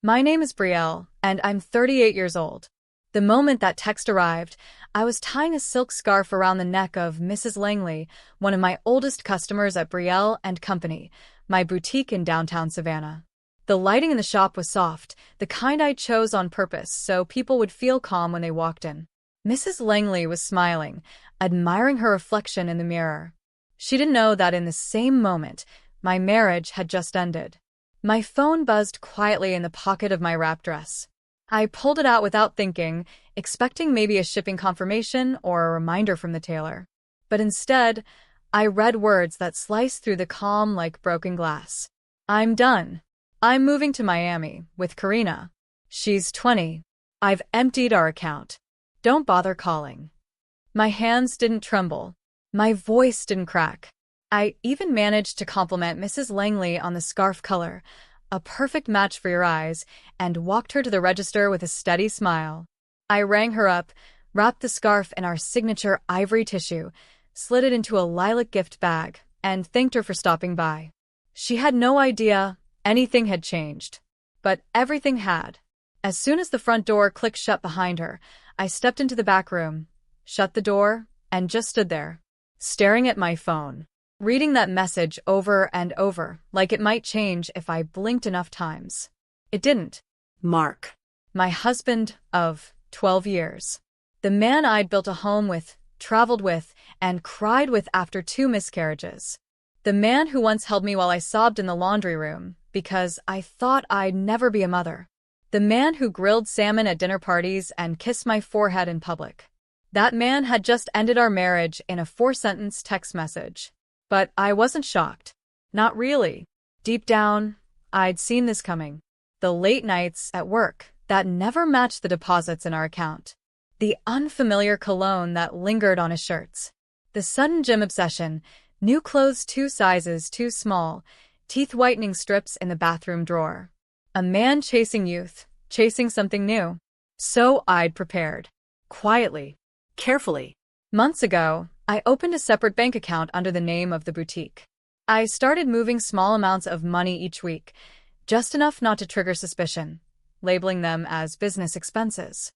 My name is Brielle, and I'm 38 years old. The moment that text arrived, I was tying a silk scarf around the neck of Mrs. Langley, one of my oldest customers at Brielle and Company, my boutique in downtown Savannah. The lighting in the shop was soft, the kind I chose on purpose so people would feel calm when they walked in. Mrs. Langley was smiling, admiring her reflection in the mirror. She didn't know that in the same moment, my marriage had just ended. My phone buzzed quietly in the pocket of my wrap dress. I pulled it out without thinking, expecting maybe a shipping confirmation or a reminder from the tailor. But instead, I read words that sliced through the calm like broken glass. I'm done. I'm moving to Miami with Karina. She's 20. I've emptied our account. Don't bother calling. My hands didn't tremble. My voice didn't crack. I even managed to compliment Mrs. Langley on the scarf color, a perfect match for your eyes, and walked her to the register with a steady smile. I rang her up, wrapped the scarf in our signature ivory tissue, slid it into a lilac gift bag, and thanked her for stopping by. She had no idea anything had changed. But everything had. As soon as the front door clicked shut behind her, I stepped into the back room, shut the door, and just stood there, staring at my phone, reading that message over and over, like it might change if I blinked enough times. It didn't. Mark. My husband of 12 years. The man I'd built a home with, traveled with, and cried with after 2 miscarriages. The man who once held me while I sobbed in the laundry room because I thought I'd never be a mother. The man who grilled salmon at dinner parties and kissed my forehead in public. That man had just ended our marriage in a 4-sentence text message. But I wasn't shocked. Not really. Deep down, I'd seen this coming. The late nights at work that never matched the deposits in our account. The unfamiliar cologne that lingered on his shirts. The sudden gym obsession, new clothes 2 sizes too small, teeth whitening strips in the bathroom drawer. A man chasing youth, chasing something new. So I'd prepared. Quietly. Carefully. Months ago, I opened a separate bank account under the name of the boutique. I started moving small amounts of money each week, just enough not to trigger suspicion, labeling them as business expenses.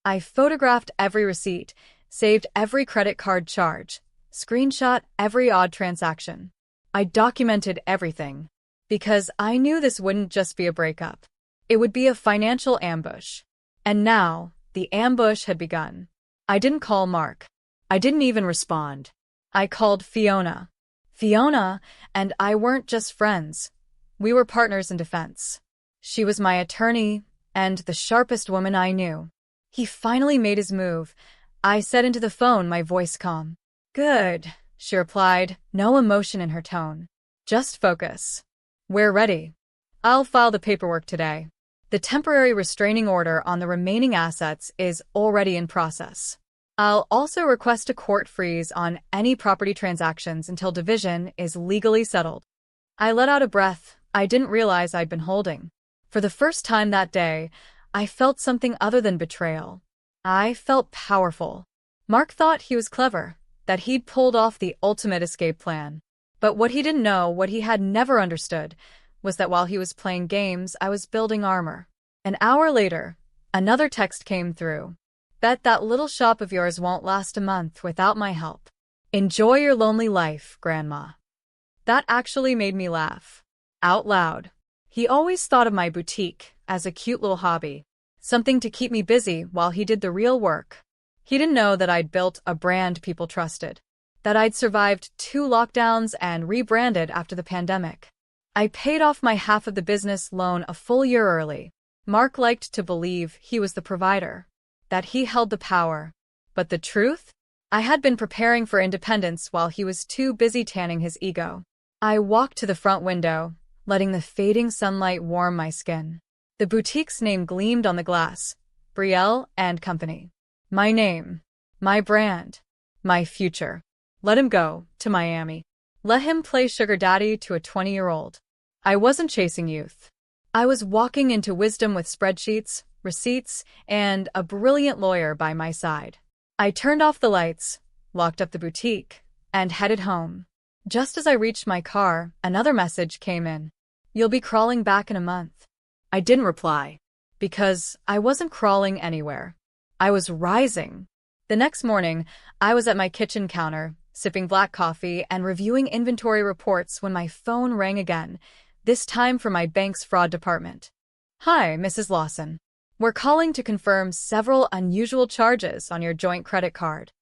I photographed every receipt, saved every credit card charge, screenshot every odd transaction. I documented everything, because I knew this wouldn't just be a breakup. It would be a financial ambush. And now, the ambush had begun. I didn't call Mark. I didn't even respond. I called Fiona. Fiona and I weren't just friends. We were partners in defense. She was my attorney and the sharpest woman I knew. He finally made his move. I said into the phone, my voice calm. Good, she replied, no emotion in her tone. Just focus. We're ready. I'll file the paperwork today. The temporary restraining order on the remaining assets is already in process. I'll also request a court freeze on any property transactions until division is legally settled. I let out a breath I didn't realize I'd been holding. For the first time that day, I felt something other than betrayal. I felt powerful. Mark thought he was clever, that he'd pulled off the ultimate escape plan. But what he didn't know, what he had never understood, was that while he was playing games, I was building armor. An hour later, another text came through. Bet that little shop of yours won't last a month without my help. Enjoy your lonely life, Grandma. That actually made me laugh. Out loud. He always thought of my boutique as a cute little hobby, something to keep me busy while he did the real work. He didn't know that I'd built a brand people trusted, that I'd survived 2 lockdowns and rebranded after the pandemic. I paid off my half of the business loan a full year early. Mark liked to believe he was the provider, that he held the power. But the truth? I had been preparing for independence while he was too busy tanning his ego. I walked to the front window, letting the fading sunlight warm my skin. The boutique's name gleamed on the glass. Brielle and Company. My name. My brand. My future. Let him go to Miami. Let him play sugar daddy to a 20-year-old. I wasn't chasing youth. I was walking into wisdom with spreadsheets, receipts, and a brilliant lawyer by my side. I turned off the lights, locked up the boutique, and headed home. Just as I reached my car, another message came in. You'll be crawling back in a month. I didn't reply. Because I wasn't crawling anywhere. I was rising. The next morning, I was at my kitchen counter, sipping black coffee and reviewing inventory reports when my phone rang again, this time from my bank's fraud department. Hi, Mrs. Lawson. We're calling to confirm several unusual charges on your joint credit card.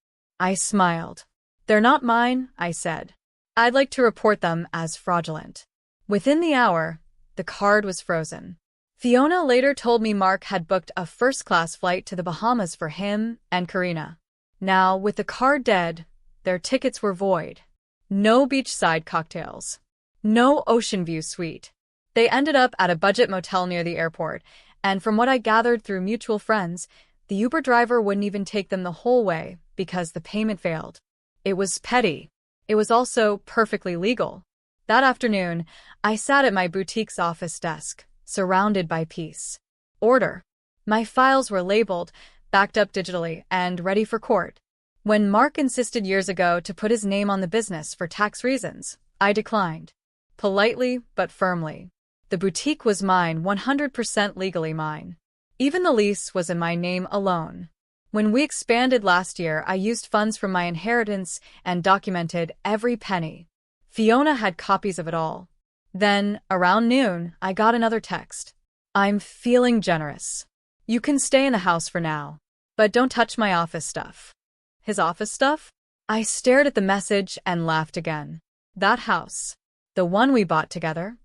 I smiled. They're not mine, I said. I'd like to report them as fraudulent. Within the hour, the card was frozen. Fiona later told me Mark had booked a first-class flight to the Bahamas for him and Karina. Now, with the card dead, their tickets were void. No beachside cocktails. No ocean view suite. They ended up at a budget motel near the airport, and from what I gathered through mutual friends, the Uber driver wouldn't even take them the whole way because the payment failed. It was petty. It was also perfectly legal. That afternoon, I sat at my boutique's office desk, surrounded by peace. Order. My files were labeled, backed up digitally, and ready for court. When Mark insisted years ago to put his name on the business for tax reasons, I declined. Politely but firmly. The boutique was mine, 100% legally mine. Even the lease was in my name alone. When we expanded last year, I used funds from my inheritance and documented every penny. Fiona had copies of it all. Then, around noon, I got another text. I'm feeling generous. You can stay in the house for now, but don't touch my office stuff. His office stuff? I stared at the message and laughed again. That house. The one we bought together?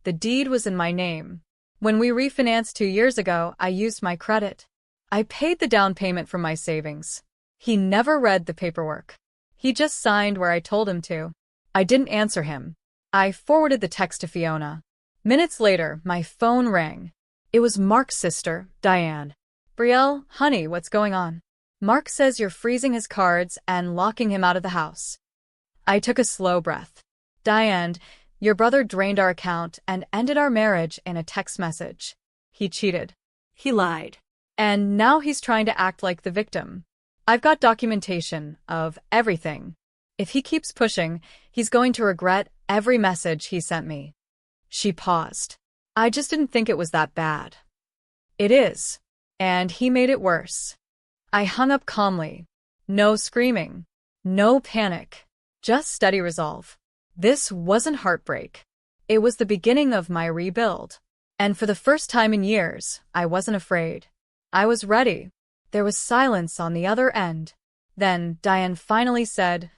The deed was in my name. When we refinanced 2 years ago, I used my credit. I paid the down payment from my savings. He never read the paperwork. He just signed where I told him to. I didn't answer him. I forwarded the text to Fiona. Minutes later, my phone rang. It was Mark's sister, Diane. Brielle, honey, what's going on? Mark says you're freezing his cards and locking him out of the house. I took a slow breath. Diane, your brother drained our account and ended our marriage in a text message. He cheated. He lied. And now he's trying to act like the victim. I've got documentation of everything. If he keeps pushing, he's going to regret every message he sent me. She paused. I just didn't think it was that bad. It is. And he made it worse. I hung up calmly. No screaming. No panic. Just steady resolve. This wasn't heartbreak. It was the beginning of my rebuild. And for the first time in years, I wasn't afraid. I was ready. There was silence on the other end. Then Diane finally said,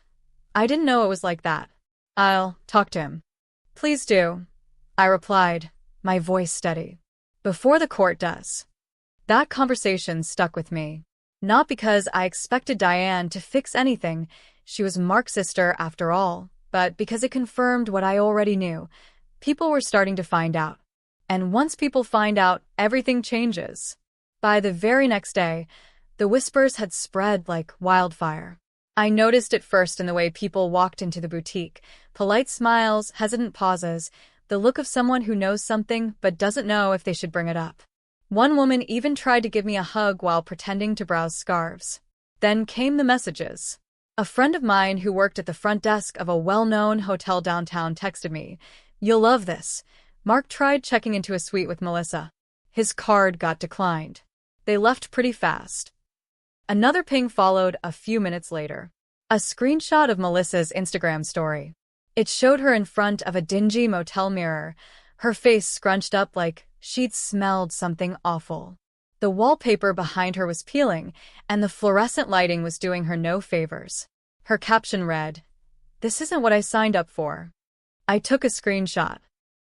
I didn't know it was like that. I'll talk to him. Please do. I replied, my voice steady. Before the court does. That conversation stuck with me. Not because I expected Diane to fix anything. She was Mark's sister after all. But because it confirmed what I already knew. People were starting to find out. And once people find out, everything changes. By the very next day, the whispers had spread like wildfire. I noticed it first in the way people walked into the boutique. Polite smiles, hesitant pauses, the look of someone who knows something but doesn't know if they should bring it up. One woman even tried to give me a hug while pretending to browse scarves. Then came the messages. A friend of mine who worked at the front desk of a well-known hotel downtown texted me, You'll love this. Mark tried checking into a suite with Melissa. His card got declined. They left pretty fast. Another ping followed a few minutes later. A screenshot of Melissa's Instagram story. It showed her in front of a dingy motel mirror, her face scrunched up like she'd smelled something awful. The wallpaper behind her was peeling, and the fluorescent lighting was doing her no favors. Her caption read, This isn't what I signed up for. I took a screenshot.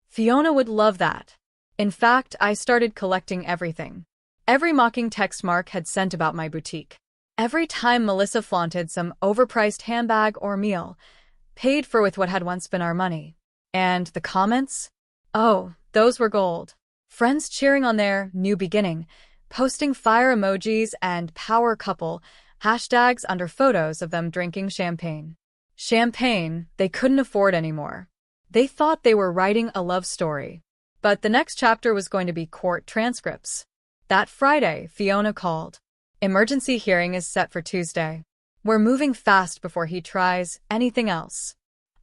Fiona would love that. In fact, I started collecting everything. Every mocking text Mark had sent about my boutique. Every time Melissa flaunted some overpriced handbag or meal, paid for with what had once been our money. And the comments? Oh, those were gold. Friends cheering on their new beginning, posting fire emojis and power couple hashtags under photos of them drinking champagne. Champagne they couldn't afford anymore. They thought they were writing a love story. But the next chapter was going to be court transcripts. That Friday, Fiona called. Emergency hearing is set for Tuesday. We're moving fast before he tries anything else.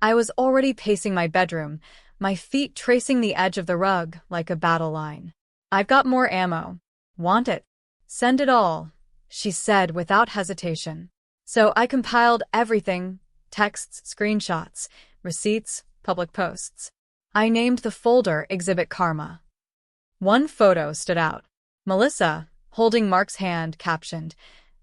I was already pacing my bedroom, my feet tracing the edge of the rug like a battle line. "I've got more ammo. Want it? Send it all," she said without hesitation. So I compiled everything: texts, screenshots, receipts, public posts. I named the folder Exhibit Karma. One photo stood out. Melissa, holding Mark's hand, captioned,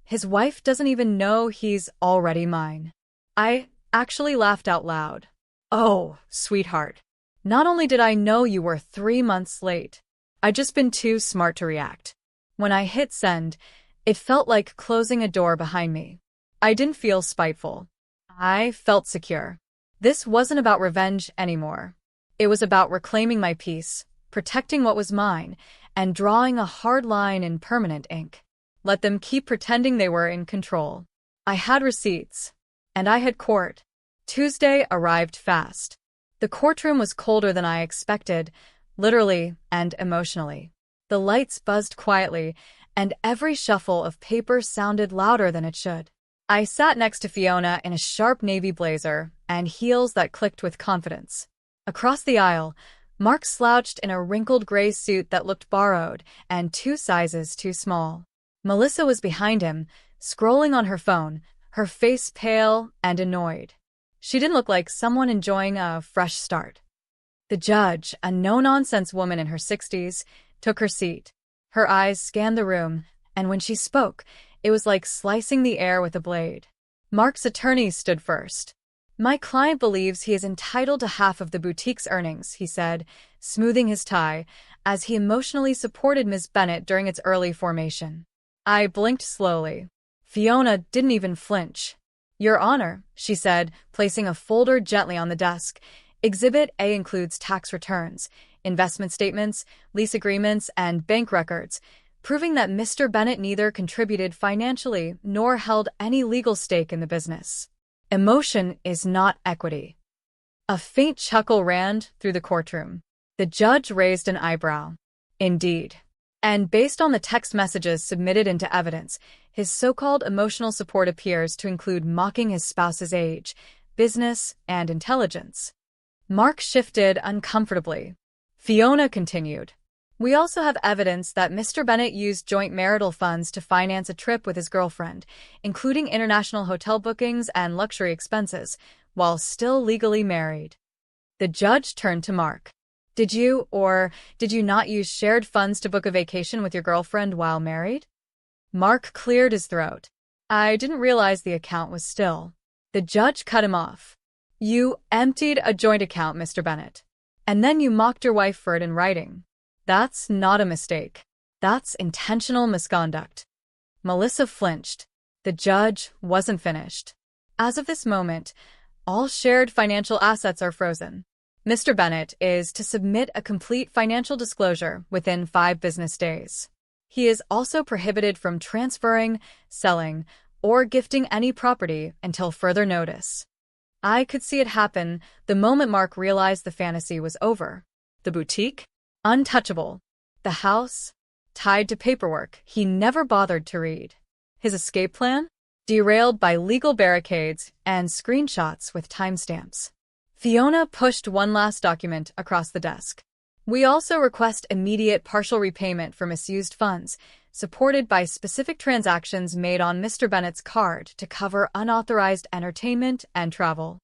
"His wife doesn't even know he's already mine." I actually laughed out loud. "Oh, sweetheart. Not only did I know you were 3 months late, I'd just been too smart to react." When I hit send, it felt like closing a door behind me. I didn't feel spiteful. I felt secure. This wasn't about revenge anymore. It was about reclaiming my peace, protecting what was mine, and drawing a hard line in permanent ink. Let them keep pretending they were in control. I had receipts. And I had court. Tuesday arrived fast. The courtroom was colder than I expected, literally and emotionally. The lights buzzed quietly, and every shuffle of paper sounded louder than it should. I sat next to Fiona in a sharp navy blazer and heels that clicked with confidence. Across the aisle, Mark slouched in a wrinkled gray suit that looked borrowed and 2 sizes too small. Melissa was behind him, scrolling on her phone, her face pale and annoyed. She didn't look like someone enjoying a fresh start. The judge, a no-nonsense woman in her 60s, took her seat. Her eyes scanned the room, and when she spoke, it was like slicing the air with a blade. Mark's attorney stood first. "My client believes he is entitled to half of the boutique's earnings," he said, smoothing his tie, as he emotionally supported Ms. Bennett during its early formation. I blinked slowly. Fiona didn't even flinch. "Your Honor," she said, placing a folder gently on the desk. "Exhibit A includes tax returns, investment statements, lease agreements, and bank records, proving that Mr. Bennett neither contributed financially nor held any legal stake in the business. Emotion is not equity." A faint chuckle ran through the courtroom. The judge raised an eyebrow. "Indeed. And based on the text messages submitted into evidence, his so-called emotional support appears to include mocking his spouse's age, business, and intelligence." Mark shifted uncomfortably. Fiona continued, "We also have evidence that Mr. Bennett used joint marital funds to finance a trip with his girlfriend, including international hotel bookings and luxury expenses, while still legally married." The judge turned to Mark. Did you not use shared funds to book a vacation with your girlfriend while married?" Mark cleared his throat. "I didn't realize the account was still." The judge cut him off. "You emptied a joint account, Mr. Bennett. And then you mocked your wife for it in writing. That's not a mistake. That's intentional misconduct." Melissa flinched. The judge wasn't finished. "As of this moment, all shared financial assets are frozen. Mr. Bennett is to submit a complete financial disclosure within 5 business days. He is also prohibited from transferring, selling, or gifting any property until further notice." I could see it happen the moment Mark realized the fantasy was over. The boutique? Untouchable. The house? Tied to paperwork he never bothered to read. His escape plan? Derailed by legal barricades and screenshots with timestamps. Fiona pushed one last document across the desk. "We also request immediate partial repayment for misused funds, supported by specific transactions made on Mr. Bennett's card to cover unauthorized entertainment and travel."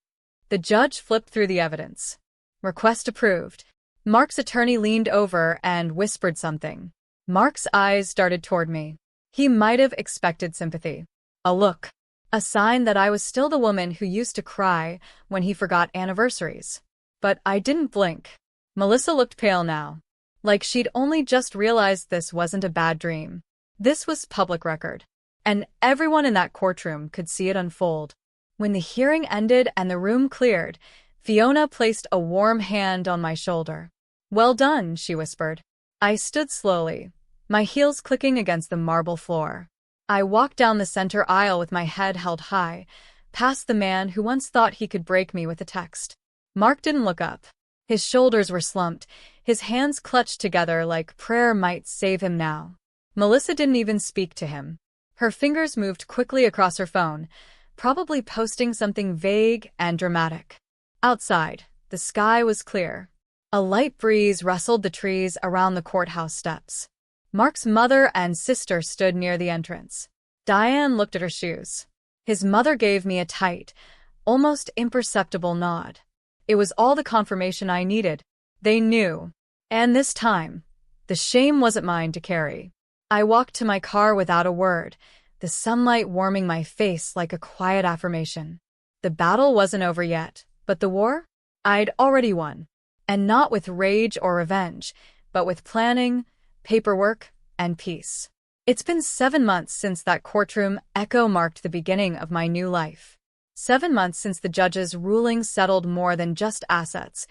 The judge flipped through the evidence. "Request approved." Mark's attorney leaned over and whispered something. Mark's eyes darted toward me. He might have expected sympathy. A look. A sign that I was still the woman who used to cry when he forgot anniversaries. But I didn't blink. Melissa looked pale now, like she'd only just realized this wasn't a bad dream. This was public record, and everyone in that courtroom could see it unfold. When the hearing ended and the room cleared, Fiona placed a warm hand on my shoulder. "Well done," she whispered. I stood slowly, my heels clicking against the marble floor. I walked down the center aisle with my head held high, past the man who once thought he could break me with a text. Mark didn't look up. His shoulders were slumped, his hands clutched together like prayer might save him now. Melissa didn't even speak to him. Her fingers moved quickly across her phone, probably posting something vague and dramatic. Outside, the sky was clear. A light breeze rustled the trees around the courthouse steps. Mark's mother and sister stood near the entrance. Diane looked at her shoes. His mother gave me a tight, almost imperceptible nod. It was all the confirmation I needed. They knew. And this time, the shame wasn't mine to carry. I walked to my car without a word, the sunlight warming my face like a quiet affirmation. The battle wasn't over yet, but the war? I'd already won. And not with rage or revenge, but with planning, paperwork, and peace. It's been 7 months since that courtroom echo marked the beginning of my new life. 7 months since the judge's ruling settled more than just assets.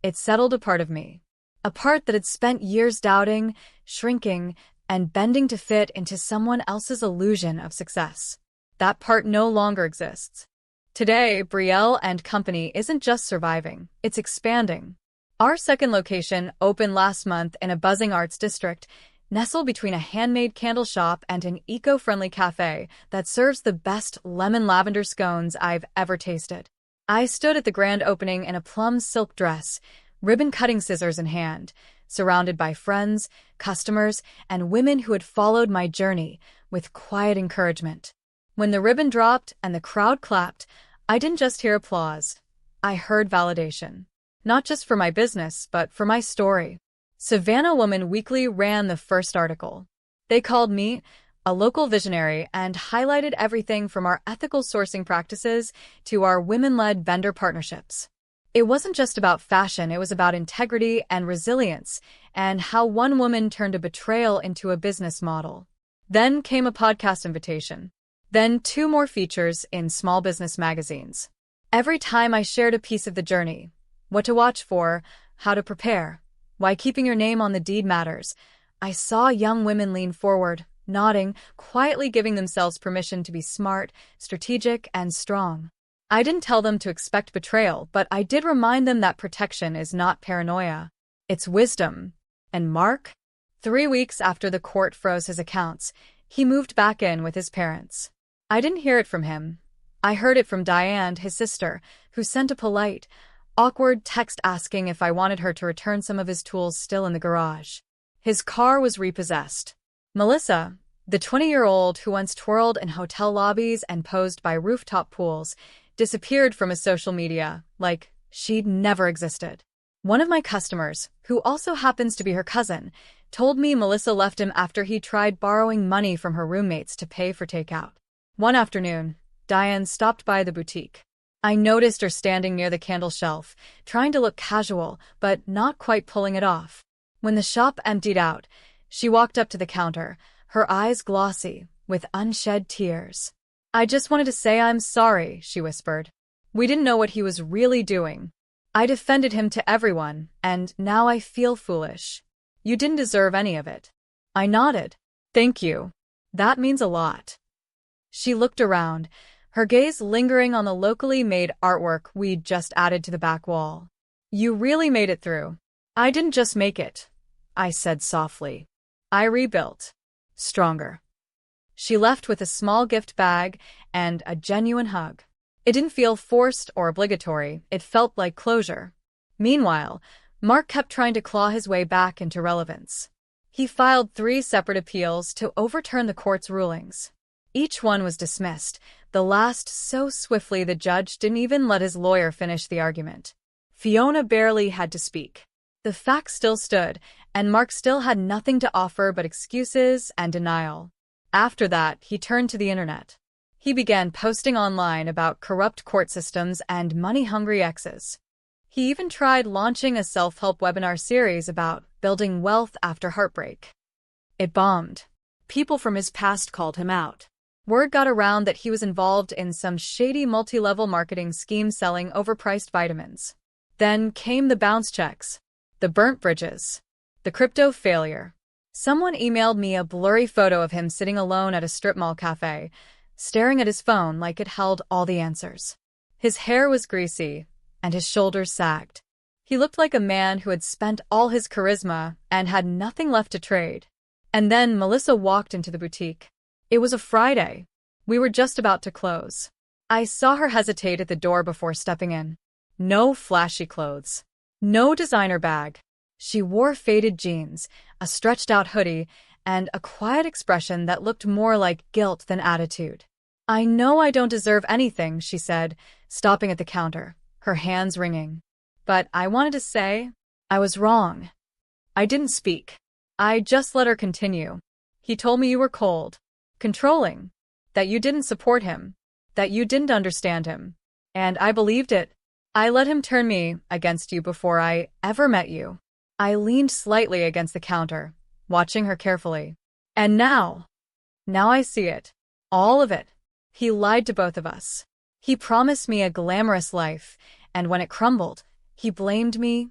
It settled a part of me. A part that had spent years doubting, shrinking, and bending to fit into someone else's illusion of success. That part no longer exists. Today, Betrayal and Company isn't just surviving, it's expanding. Our second location opened last month in a buzzing arts district, nestled between a handmade candle shop and an eco-friendly cafe that serves the best lemon lavender scones I've ever tasted. I stood at the grand opening in a plum silk dress, ribbon-cutting scissors in hand, surrounded by friends, customers, and women who had followed my journey with quiet encouragement. When the ribbon dropped and the crowd clapped, I didn't just hear applause. I heard validation. Not just for my business, but for my story. Savannah Woman Weekly ran the first article. They called me a local visionary and highlighted everything from our ethical sourcing practices to our women-led vendor partnerships. It wasn't just about fashion, it was about integrity and resilience, and how one woman turned a betrayal into a business model. Then came a podcast invitation. Then 2 more features in small business magazines. Every time I shared a piece of the journey, what to watch for, how to prepare, why keeping your name on the deed matters, I saw young women lean forward, nodding, quietly giving themselves permission to be smart, strategic, and strong. I didn't tell them to expect betrayal, but I did remind them that protection is not paranoia. It's wisdom. And Mark? 3 weeks after the court froze his accounts, he moved back in with his parents. I didn't hear it from him. I heard it from Diane, his sister, who sent a polite, awkward text asking if I wanted her to return some of his tools still in the garage. His car was repossessed. Melissa, the 20-year-old who once twirled in hotel lobbies and posed by rooftop pools, disappeared from his social media like she'd never existed. One of my customers, who also happens to be her cousin, told me Melissa left him after he tried borrowing money from her roommates to pay for takeout. One afternoon, Diane stopped by the boutique. I noticed her standing near the candle shelf, trying to look casual, but not quite pulling it off. When the shop emptied out, she walked up to the counter, her eyes glossy, with unshed tears. "I just wanted to say I'm sorry," she whispered. "We didn't know what he was really doing. I defended him to everyone, and now I feel foolish. You didn't deserve any of it." I nodded. "Thank you. That means a lot." She looked around, her gaze lingering on the locally made artwork we'd just added to the back wall. "You really made it through." "I didn't just make it," I said softly. "I rebuilt. Stronger." She left with a small gift bag and a genuine hug. It didn't feel forced or obligatory, it felt like closure. Meanwhile, Mark kept trying to claw his way back into relevance. He filed 3 separate appeals to overturn the court's rulings. Each one was dismissed, the last so swiftly the judge didn't even let his lawyer finish the argument. Fiona barely had to speak. The facts still stood, and Mark still had nothing to offer but excuses and denial. After that, he turned to the internet. He began posting online about corrupt court systems and money-hungry exes. He even tried launching a self-help webinar series about building wealth after heartbreak. It bombed. People from his past called him out. Word got around that he was involved in some shady multi-level marketing scheme selling overpriced vitamins. Then came the bounce checks, the burnt bridges, the crypto failure. Someone emailed me a blurry photo of him sitting alone at a strip mall cafe, staring at his phone like it held all the answers. His hair was greasy, and his shoulders sagged. He looked like a man who had spent all his charisma and had nothing left to trade. And then Melissa walked into the boutique. It was a Friday. We were just about to close. I saw her hesitate at the door before stepping in. No flashy clothes. No designer bag. She wore faded jeans, a stretched-out hoodie, and a quiet expression that looked more like guilt than attitude. "I know I don't deserve anything," she said, stopping at the counter, her hands wringing. "But I wanted to say I was wrong." I didn't speak. I just let her continue. "He told me you were cold, controlling, that you didn't support him, that you didn't understand him. And I believed it. I let him turn me against you before I ever met you." I leaned slightly against the counter, watching her carefully. "And now I see it. All of it. He lied to both of us. He promised me a glamorous life, and when it crumbled, he blamed me,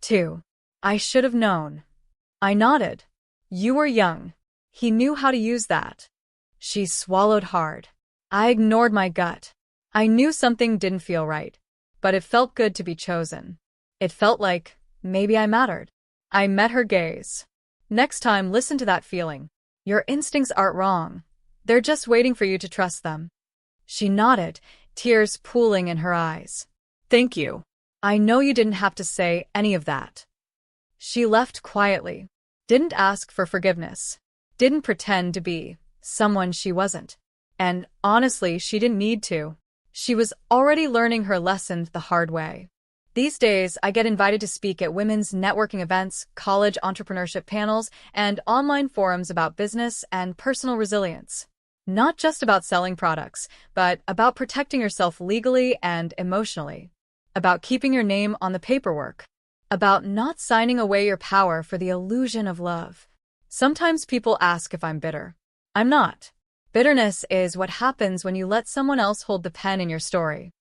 too. I should have known." I nodded. "You were young. He knew how to use that." She swallowed hard. I ignored my gut. I knew something didn't feel right, but it felt good to be chosen. It felt like maybe I mattered. I met her gaze. "Next time, listen to that feeling. Your instincts aren't wrong. They're just waiting for you to trust them." She nodded, tears pooling in her eyes. "Thank you. I know you didn't have to say any of that." She left quietly. Didn't ask for forgiveness. Didn't pretend to be someone she wasn't. And honestly, she didn't need to. She was already learning her lesson the hard way. These days, I get invited to speak at women's networking events, college entrepreneurship panels, and online forums about business and personal resilience. Not just about selling products, but about protecting yourself legally and emotionally. About keeping your name on the paperwork. About not signing away your power for the illusion of love. Sometimes people ask if I'm bitter. I'm not. Bitterness is what happens when you let someone else hold the pen in your story.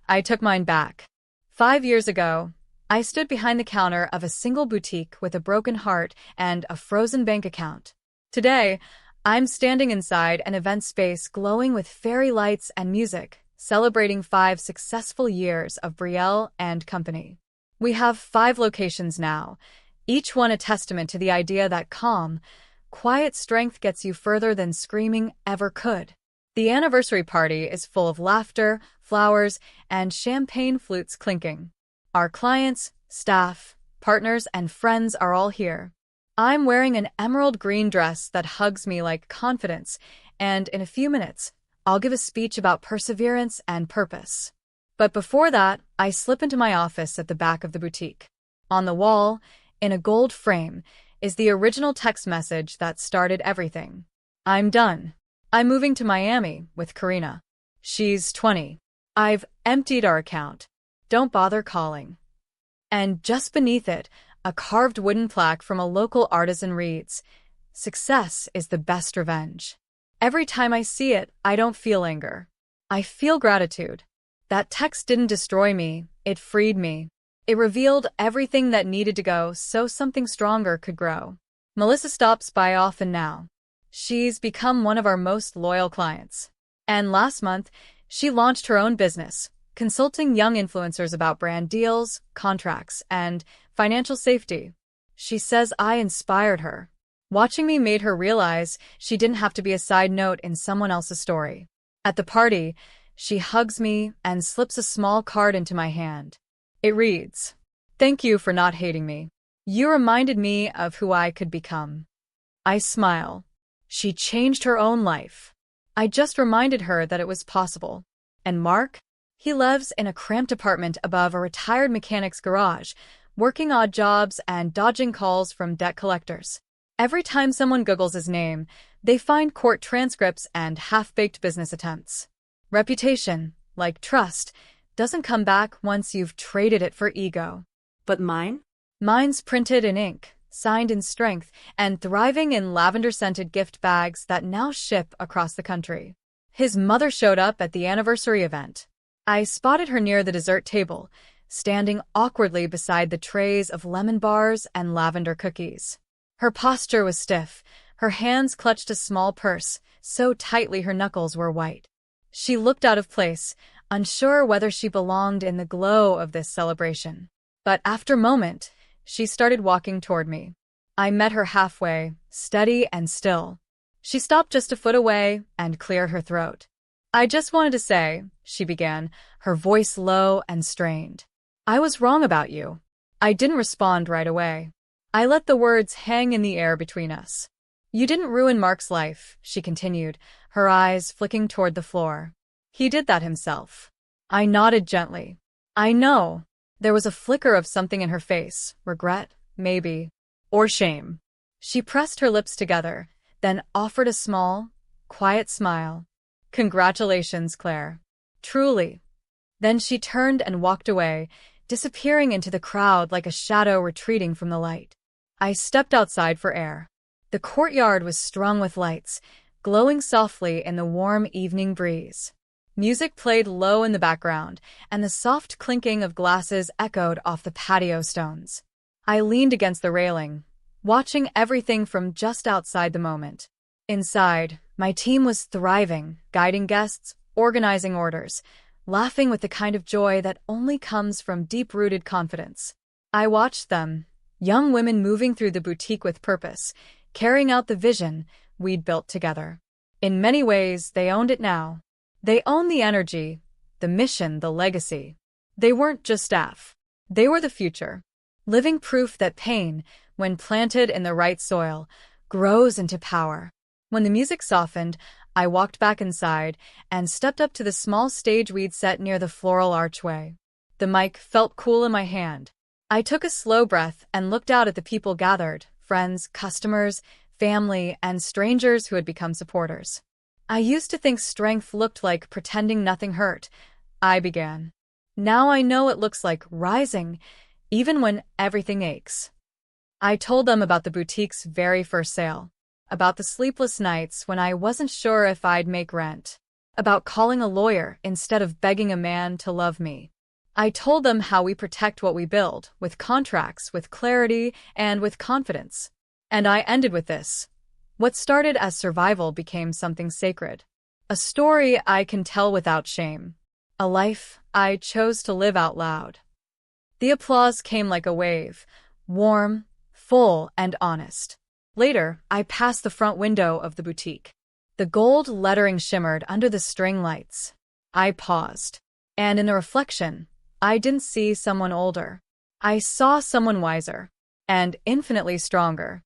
I took mine back. 5 years ago, I stood behind the counter of a single boutique with a broken heart and a frozen bank account. Today, I'm standing inside an event space glowing with fairy lights and music, celebrating 5 successful years of Brielle and Company. We have 5 locations now, each one a testament to the idea that calm, quiet strength gets you further than screaming ever could. The anniversary party is full of laughter, flowers, and champagne flutes clinking. Our clients, staff, partners, and friends are all here. I'm wearing an emerald green dress that hugs me like confidence, and in a few minutes, I'll give a speech about perseverance and purpose. But before that, I slip into my office at the back of the boutique. On the wall, in a gold frame, is the original text message that started everything. "I'm done. I'm moving to Miami with Karina. She's 20. I've emptied our account. Don't bother calling." And just beneath it, a carved wooden plaque from a local artisan reads, "Success is the best revenge." Every time I see it, I don't feel anger. I feel gratitude. That text didn't destroy me, it freed me. It revealed everything that needed to go so something stronger could grow. Melissa stops by often now. She's become one of our most loyal clients. And last month, she launched her own business, consulting young influencers about brand deals, contracts, and financial safety. She says I inspired her. Watching me made her realize she didn't have to be a side note in someone else's story. At the party, she hugs me and slips a small card into my hand. It reads, "Thank you for not hating me. You reminded me of who I could become." I smile. She changed her own life. I just reminded her that it was possible. And Mark? He lives in a cramped apartment above a retired mechanic's garage, working odd jobs and dodging calls from debt collectors. Every time someone Googles his name, they find court transcripts and half-baked business attempts. Reputation, like trust, doesn't come back once you've traded it for ego. But mine? Mine's printed in ink, signed in strength, and thriving in lavender-scented gift bags that now ship across the country. His mother showed up at the anniversary event. I spotted her near the dessert table, standing awkwardly beside the trays of lemon bars and lavender cookies. Her posture was stiff. Her hands clutched a small purse, so tightly her knuckles were white. She looked out of place, unsure whether she belonged in the glow of this celebration. But after a moment, she started walking toward me. I met her halfway, steady and still. She stopped just a foot away and cleared her throat. "I just wanted to say," she began, her voice low and strained, "I was wrong about you. I didn't respond right away. I let the words hang in the air between us. You didn't ruin Mark's life, she continued, her eyes flicking toward the floor. He did that himself. I nodded gently. I know. There was a flicker of something in her face, regret, maybe, or shame. She pressed her lips together, then offered a small, quiet smile. Congratulations, Claire. Truly. Then she turned and walked away, disappearing into the crowd like a shadow retreating from the light. I stepped outside for air. The courtyard was strung with lights, glowing softly in the warm evening breeze. Music played low in the background, and the soft clinking of glasses echoed off the patio stones. I leaned against the railing, watching everything from just outside the moment. Inside, my team was thriving, guiding guests, organizing orders, laughing with the kind of joy that only comes from deep-rooted confidence. I watched them, young women moving through the boutique with purpose, carrying out the vision we'd built together. In many ways, they owned it now. They owned the energy, the mission, the legacy. They weren't just staff. They were the future. Living proof that pain, when planted in the right soil, grows into power. When the music softened, I walked back inside and stepped up to the small stage we'd set near the floral archway. The mic felt cool in my hand. I took a slow breath and looked out at the people gathered, friends, customers, family, and strangers who had become supporters. I used to think strength looked like pretending nothing hurt, I began. Now I know it looks like rising, even when everything aches. I told them about the boutique's very first sale, about the sleepless nights when I wasn't sure if I'd make rent, about calling a lawyer instead of begging a man to love me. I told them how we protect what we build, with contracts, with clarity, and with confidence. And I ended with this. What started as survival became something sacred. A story I can tell without shame. A life I chose to live out loud. The applause came like a wave, warm, full, and honest. Later, I passed the front window of the boutique. The gold lettering shimmered under the string lights. I paused. And in the reflection, I didn't see someone older. I saw someone wiser. And infinitely stronger.